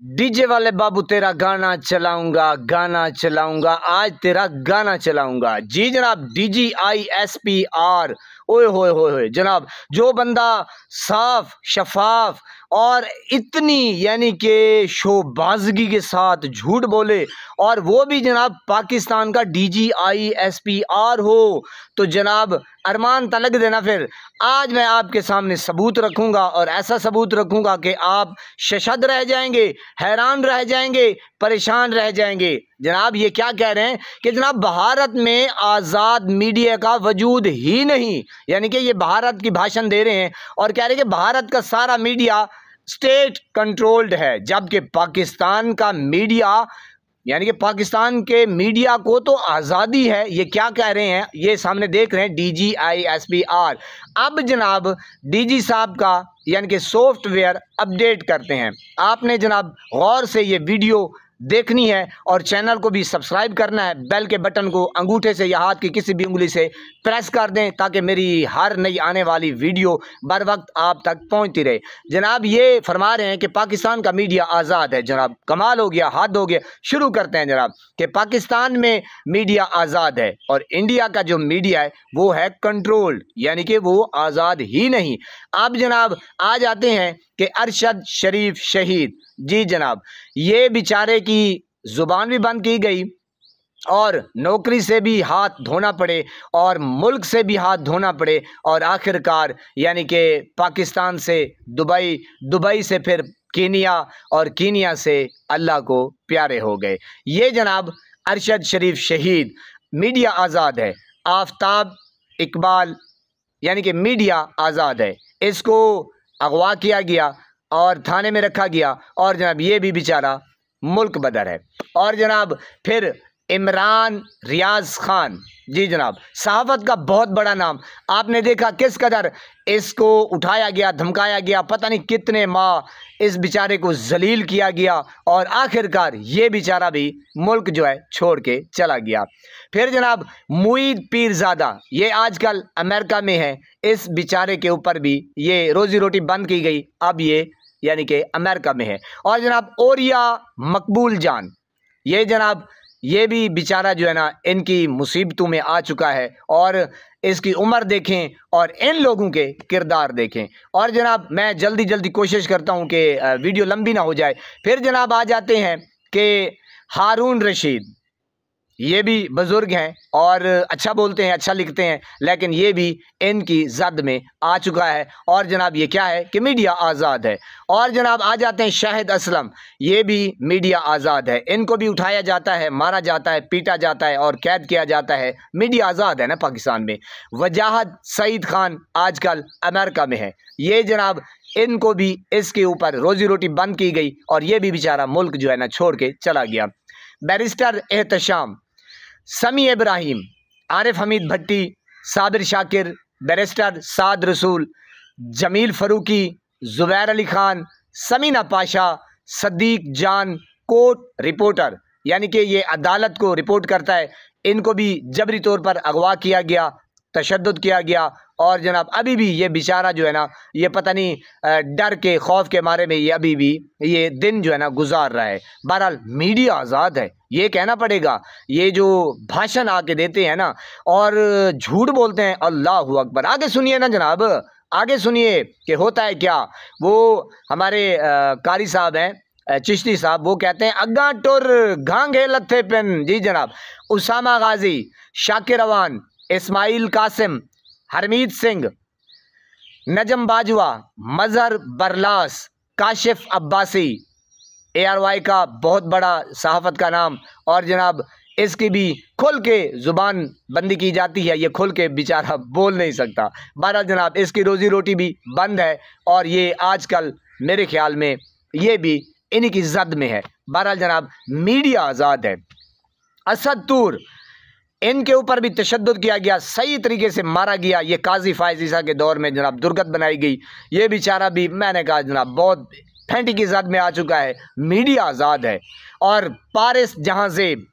DJ वाले बाबू तेरा गाना चलाऊंगा आज तेरा गाना चलाऊंगा। जी जनाब, DGISPR। ओए होए होए होए जनाब, जो बंदा साफ शफाफ और इतनी यानी कि शोबाजगी के साथ झूठ बोले और वो भी जनाब पाकिस्तान का DGISPR हो, तो जनाब अरमान तलक देना। फिर आज मैं आपके सामने सबूत रखूंगा और ऐसा सबूत रखूंगा कि आप शशद रह जाएंगे, हैरान रह जाएंगे, परेशान रह जाएंगे। जनाब ये क्या कह रहे हैं कि जनाब भारत में आज़ाद मीडिया का वजूद ही नहीं, यानी कि ये भारत की भाषण दे रहे हैं और कह रहे हैं कि भारत का सारा मीडिया स्टेट कंट्रोल्ड है, जबकि पाकिस्तान का मीडिया यानी कि पाकिस्तान के मीडिया को तो आज़ादी है। ये क्या कह रहे हैं, ये सामने देख रहे हैं DGISPR। अब जनाब DG साहब का यानी कि सॉफ्टवेयर अपडेट करते हैं। आपने जनाब गौर से ये वीडियो देखनी है और चैनल को भी सब्सक्राइब करना है। बेल के बटन को अंगूठे से या हाथ की किसी भी उंगली से प्रेस कर दें ताकि मेरी हर नई आने वाली वीडियो बर वक्त आप तक पहुंचती रहे। जनाब ये फरमा रहे हैं कि पाकिस्तान का मीडिया आज़ाद है। जनाब कमाल हो गया, हद हो गया। शुरू करते हैं जनाब कि पाकिस्तान में मीडिया आज़ाद है और इंडिया का जो मीडिया है वो है कंट्रोल्ड, यानी कि वो आज़ाद ही नहीं। अब जनाब आ जाते हैं कि अरशद शरीफ शहीद। जी जनाब, ये बेचारे की जुबान भी बंद की गई और नौकरी से भी हाथ धोना पड़े और मुल्क से भी हाथ धोना पड़े और आखिरकार यानी कि पाकिस्तान से दुबई, दुबई से फिर कीनिया और कीनिया से अल्लाह को प्यारे हो गए। ये जनाब अरशद शरीफ शहीद। मीडिया आज़ाद है। आफ्ताब इकबाल यानी कि मीडिया आज़ाद है, इसको अगवा किया गया और थाने में रखा गया और जनाब ये भी बेचारा मुल्क बदर है। और जनाब फिर इमरान रियाज खान। जी जनाब, सहाफत का बहुत बड़ा नाम। आपने देखा किस कदर इसको उठाया गया, धमकाया गया, पता नहीं कितने माह इस बेचारे को जलील किया गया और आखिरकार ये बेचारा भी मुल्क जो है छोड़ के चला गया। फिर जनाब मुईद पीरजादा, ये आजकल अमेरिका में है। इस बेचारे के ऊपर भी ये रोजी रोटी बंद की गई, अब ये यानी कि अमेरिका में है। और जनाब ओरिया मकबूल जान, ये जनाब ये भी बेचारा जो है ना इनकी मुसीबतों में आ चुका है और इसकी उम्र देखें और इन लोगों के किरदार देखें। और जनाब मैं जल्दी जल्दी कोशिश करता हूं कि वीडियो लंबी ना हो जाए। फिर जनाब आ जाते हैं कि हारून रशीद, ये भी बुजुर्ग हैं और अच्छा बोलते हैं, अच्छा लिखते हैं, लेकिन ये भी इनकी जद में आ चुका है। और जनाब ये क्या है कि मीडिया आज़ाद है। और जनाब आ जाते हैं शाहिद असलम, ये भी मीडिया आज़ाद है। इनको भी उठाया जाता है, मारा जाता है, पीटा जाता है और कैद किया जाता है। मीडिया आज़ाद है ना पाकिस्तान में। वजाहत सईद खान आजकल अमेरिका में है। ये जनाब इनको भी इसके ऊपर रोजी रोटी बंद की गई और ये भी बेचारा मुल्क जो है ना छोड़ के चला गया। बैरिस्टर एहतशाम, समी इब्राहिम, आरिफ हमीद भट्टी, साबिर शाकिर, बैरिस्टर साद रसूल, जमील फरूकी, जुबैर अली खान, समीना पाशा, सदीक जान, कोर्ट रिपोर्टर यानी कि ये अदालत को रिपोर्ट करता है, इनको भी जबरी तौर पर अगवा किया गया, तशद्दुद किया गया। और जनाब अभी भी ये बेचारा जो है ना ये पता नहीं डर के खौफ के मारे में ये अभी भी ये दिन जो है ना गुजार रहा है। बहरहाल मीडिया आज़ाद है, ये कहना पड़ेगा। ये जो भाषण आके देते हैं ना और झूठ बोलते हैं, अल्लाह अकबर। आगे सुनिए ना जनाब, आगे सुनिए कि होता है क्या। वो हमारे कारी साहब हैं, चिश्ती साहब, वो कहते हैं अग्गा टुर घांगे लत्थे पिन। जी जनाब, उसामा गाजी, शाकिर अवान, इस्माइल कासिम, हरमीत सिंह, नजम बाजवा, मजहर बरलास, काशिफ अब्बासी, ARY का बहुत बड़ा सहाफत का नाम। और जनाब इसकी भी खुल के ज़ुबान बंदी की जाती है, ये खुल के बेचारा बोल नहीं सकता। बहरहाल जनाब इसकी रोज़ी रोटी भी बंद है और ये आजकल मेरे ख्याल में ये भी इन्हीं की जद में है। बहरहाल जनाब मीडिया आज़ाद है। असद तूर, इनके ऊपर भी तशद्दुद किया गया, सही तरीके से मारा गया। ये काजी फायज ईसा के दौर में जनाब दुर्गत बनाई गई। ये बेचारा भी मैंने कहा जनाब बहुत फैंटी की जद में आ चुका है। मीडिया आज़ाद है। और पारिस जहांजेब,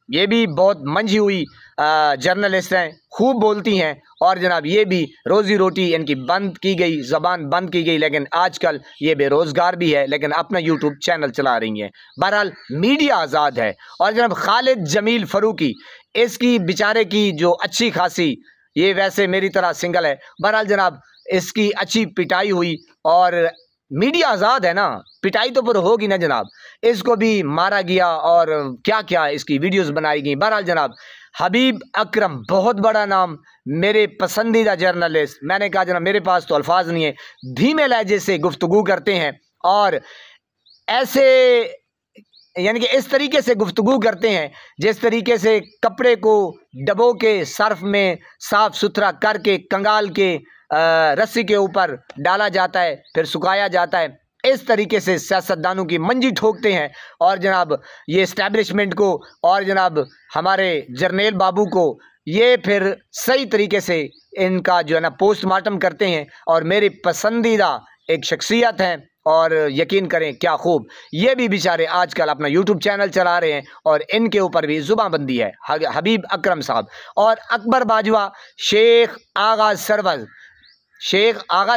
ये भी बहुत मंझी हुई जर्नलिस्ट हैं, खूब बोलती हैं, और जनाब ये भी रोज़ी रोटी इनकी बंद की गई, ज़बान बंद की गई, लेकिन आजकल ये बेरोज़गार भी है, लेकिन अपना यूट्यूब चैनल चला रही हैं। बहरहाल मीडिया आज़ाद है। और जनाब खालिद जमील फ़रूकी, इसकी बेचारे की जो अच्छी खासी, ये वैसे मेरी तरह सिंगल है, बहरहाल जनाब इसकी अच्छी पिटाई हुई, और मीडिया आज़ाद है ना, पिटाई तो पर होगी ना जनाब। इसको भी मारा गया और क्या क्या इसकी वीडियोस बनाई गई। बहरहाल जनाब हबीब अकरम, बहुत बड़ा नाम, मेरे पसंदीदा जर्नलिस्ट। मैंने कहा जनाब मेरे पास तो अल्फाज नहीं है, धीमे लहजे से गुफ्तगू करते हैं और ऐसे यानी कि इस तरीके से गुफ्तगू करते हैं जिस तरीके से कपड़े को डबो के सर्फ में साफ़ सुथरा करके कंगाल के रस्सी के ऊपर डाला जाता है, फिर सुखाया जाता है। इस तरीके से सियासतदानों की मंजी ठोकते हैं और जनाब ये इस्टेब्लिशमेंट को और जनाब हमारे जर्नेल बाबू को ये फिर सही तरीके से इनका जो है ना पोस्टमार्टम करते हैं। और मेरी पसंदीदा एक शख्सियत हैं, और यकीन करें क्या खूब, ये भी बेचारे आजकल अपना यूट्यूब चैनल चला रहे हैं और इनके ऊपर भी जुबानबंदी है। हबीब अकरम साहब और अकबर बाजवा, शेख आगा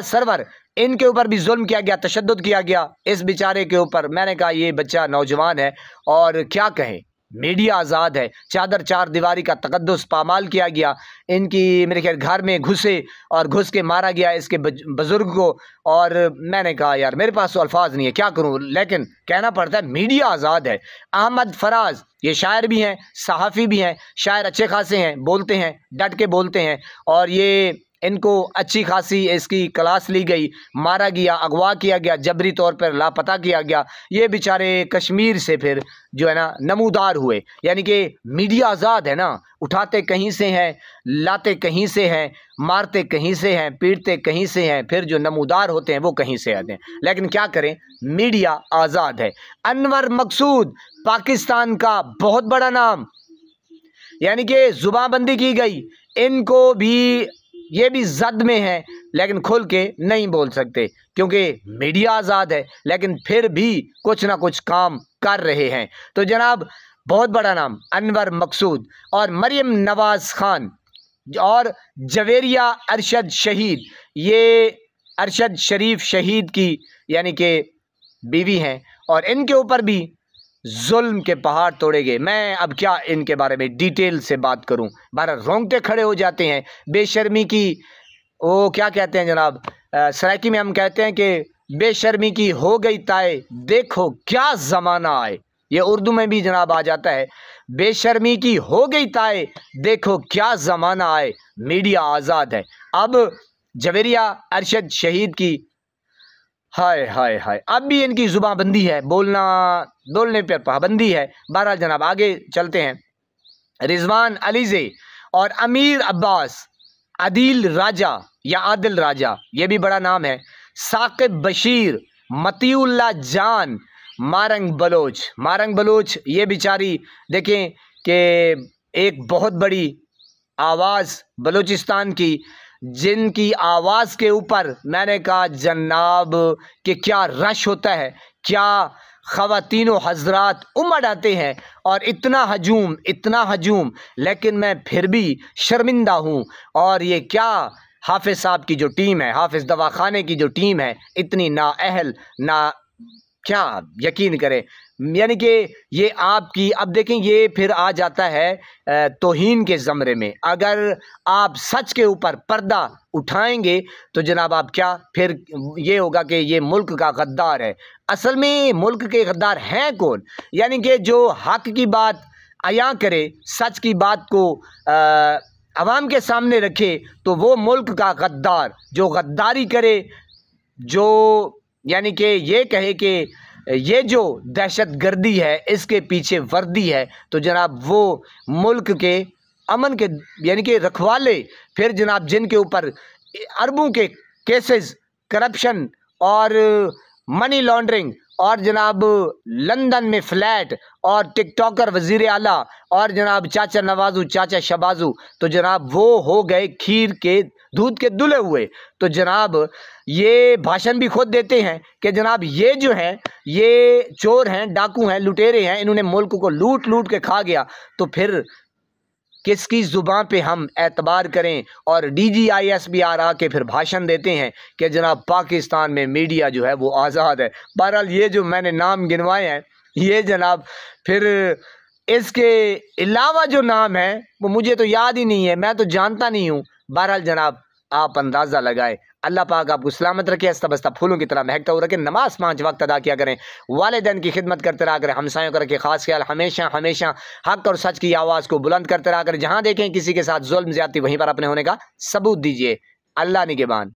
सरवर, इनके ऊपर भी जुल्म किया गया, तशद्दुद किया गया इस बेचारे के ऊपर। मैंने कहा ये बच्चा नौजवान है और क्या कहें, मीडिया आज़ाद है। चादर चार दीवारी का तकद्दुस पामाल किया गया, इनकी मेरे ख्याल घर में घुसे और घुस के मारा गया इसके बुज़ुर्ग को। और मैंने कहा यार मेरे पास तो अल्फाज नहीं है, क्या करूं, लेकिन कहना पड़ता है मीडिया आज़ाद है। अहमद फराज, ये शायर भी हैं, सहाफ़ी भी हैं, शायर अच्छे खासे हैं, बोलते हैं, डट के बोलते हैं, और ये इनको अच्छी खासी इसकी क्लास ली गई, मारा गया, अगवा किया गया, जबरी तौर पर लापता किया गया। ये बेचारे कश्मीर से फिर जो है ना नमूदार हुए। यानी कि मीडिया आज़ाद है ना, उठाते कहीं से हैं, लाते कहीं से हैं, मारते कहीं से हैं, पीटते कहीं से हैं, फिर जो नमूदार होते हैं वो कहीं से आते हैं। लेकिन क्या करें, मीडिया आज़ाद है। अनवर मकसूद, पाकिस्तान का बहुत बड़ा नाम, यानी कि जुबानबंदी की गई, इनको भी ये भी जद में है, लेकिन खुल के नहीं बोल सकते क्योंकि मीडिया आज़ाद है, लेकिन फिर भी कुछ ना कुछ काम कर रहे हैं। तो जनाब बहुत बड़ा नाम अनवर मकसूद और मरियम नवाज़ खान और जवेरिया अरशद शहीद, ये अरशद शरीफ शहीद की यानी कि बीवी हैं, और इनके ऊपर भी जुल्म के पहाड़ तोड़े गए। मैं अब क्या इनके बारे में डिटेल से बात करूं, बारह रोंगटे खड़े हो जाते हैं। बेशर्मी की वो क्या कहते हैं जनाब, सराइकी में हम कहते हैं कि बेशर्मी की हो गई ताए, देखो क्या ज़माना आए। ये उर्दू में भी जनाब आ जाता है, बेशर्मी की हो गई ताए, देखो क्या ज़माना आए। मीडिया आज़ाद है। अब जवेरिया अरशद शहीद की हाय हाय हाय, अब भी इनकी जुबानबंदी है, बोलने पर पाबंदी है। बहरहाल जनाब आगे चलते हैं। रिजवान अलीज़े और अमीर अब्बास, आदिल राजा या आदिल राजा, ये भी बड़ा नाम है, साकिब बशीर, मतीउल्ला जान, मारंग बलोच, ये बेचारी देखें कि एक बहुत बड़ी आवाज़ बलूचिस्तान की, जिनकी आवाज़ के ऊपर मैंने कहा जनाब कि क्या रश होता है, क्या ख़वातीनो हज़रात उमड़ आते हैं और इतना हजूम, लेकिन मैं फिर भी शर्मिंदा हूँ। और ये क्या हाफिज़ साहब की जो टीम है, हाफिज़ दवाखाने की जो टीम है, इतनी नाअहल ना, क्या यकीन करें, यानी कि ये आपकी, अब देखें ये फिर आ जाता है तौहीन के ज़मरे में। अगर आप सच के ऊपर पर्दा उठाएंगे तो जनाब आप क्या, फिर ये होगा कि ये मुल्क का गद्दार है। असल में मुल्क के गद्दार हैं कौन, यानी कि जो हक की बात अयां करे, सच की बात को अवाम के सामने रखे, तो वो मुल्क का गद्दार जो गद्दारी करे, जो यानी कि ये कहे कि ये जो दहशतगर्दी है इसके पीछे वर्दी है, तो जनाब वो मुल्क के अमन के यानी कि रखवाले, फिर जनाब जिनके ऊपर अरबों के केसेस, करप्शन और मनी लॉन्ड्रिंग, और जनाब लंदन में फ्लैट, और टिकटॉकर वज़ीर आला, और जनाब चाचा नवाजू, चाचा शबाजू, तो जनाब वो हो गए खीर के दूध के दुले हुए। तो जनाब ये भाषण भी खुद देते हैं कि जनाब ये जो हैं ये चोर हैं, डाकू हैं, लुटेरे हैं, इन्होंने मुल्क को लूट लूट के खा गया। तो फिर किसकी ज़ुबान पे हम एतबार करें? और DGISPR आके फिर भाषण देते हैं कि जनाब पाकिस्तान में मीडिया जो है वो आज़ाद है। बहरहाल ये जो मैंने नाम गिनवाए हैं ये जनाब, फिर इसके अलावा जो नाम है वो मुझे तो याद ही नहीं है, मैं तो जानता नहीं हूँ। बहरहाल जनाब आप अंदाज़ा लगाए। अल्लाह पाक आपको सलामत रखे, हंसता बसता फूलों की तरह महकता हुआ रखे। नमाज 5 वक्त अदा किया करें, वालिदैन की खिदमत करते रहा करें, हमसायों का रखे खास ख्याल। हमेशा हमेशा हक और सच की आवाज़ को बुलंद करते रहा करें। जहाँ देखें किसी के साथ जुल्म ज्यादती वहीं पर अपने होने का सबूत दीजिए। अल्लाह निगहबान।